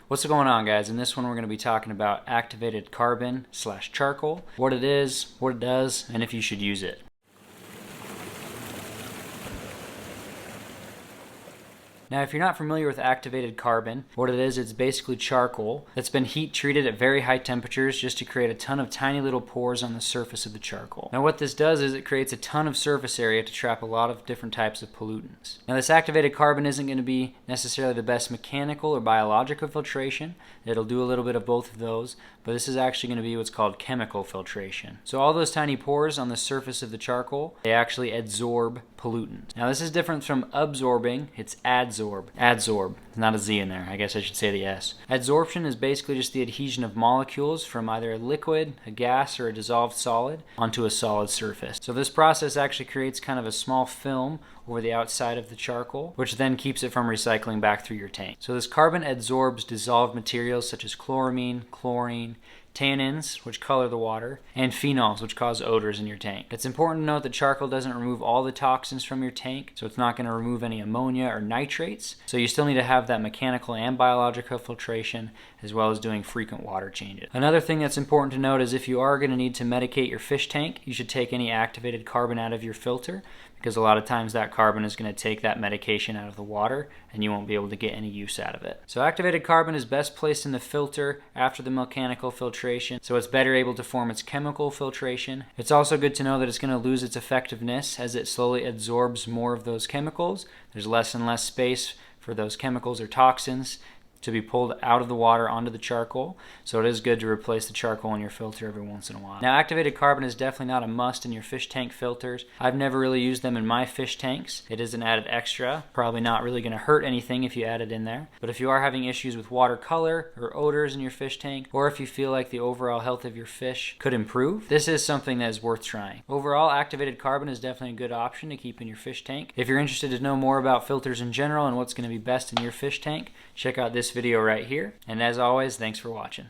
What's going on, guys? In this one we're going to be talking about activated carbon / charcoal, what it is, what it does, and if you should use it. Now, if you're not familiar with activated carbon, what it is, it's basically charcoal that's been heat treated at very high temperatures just to create a ton of tiny little pores on the surface of the charcoal. Now, what this does is it creates a ton of surface area to trap a lot of different types of pollutants. Now, this activated carbon isn't going to be necessarily the best mechanical or biological filtration. It'll do a little bit of both of those, but this is actually going to be what's called chemical filtration. So all those tiny pores on the surface of the charcoal, they actually adsorb pollutants. Now, this is different from absorbing. It's adsorb. Adsorb. Not a Z in there. I guess I should say the S. Adsorption is basically just the adhesion of molecules from either a liquid, a gas, or a dissolved solid onto a solid surface. So this process actually creates kind of a small film over the outside of the charcoal, which then keeps it from recycling back through your tank. So this carbon adsorbs dissolved materials such as chloramine, chlorine, tannins, which color the water, and phenols, which cause odors in your tank. It's important to note that charcoal doesn't remove all the toxins from your tank, so it's not going to remove any ammonia or nitrates. So you still need to have that mechanical and biological filtration, as well as doing frequent water changes. Another thing that's important to note is if you are going to need to medicate your fish tank, you should take any activated carbon out of your filter, because a lot of times that carbon is going to take that medication out of the water and you won't be able to get any use out of it. So activated carbon is best placed in the filter after the mechanical filtration, so it's better able to form its chemical filtration. It's also good to know that it's going to lose its effectiveness as it slowly adsorbs more of those chemicals. There's less and less space for those chemicals or toxins to be pulled out of the water onto the charcoal, so it is good to replace the charcoal in your filter every once in a while. Now, activated carbon is definitely not a must in your fish tank filters. I've never really used them in my fish tanks. It is an added extra, probably not really going to hurt anything if you add it in there, but if you are having issues with water color or odors in your fish tank, or if you feel like the overall health of your fish could improve, this is something that is worth trying. Overall, activated carbon is definitely a good option to keep in your fish tank. If you're interested to know more about filters in general and what's going to be best in your fish tank, check out this video right here. And as always, thanks for watching.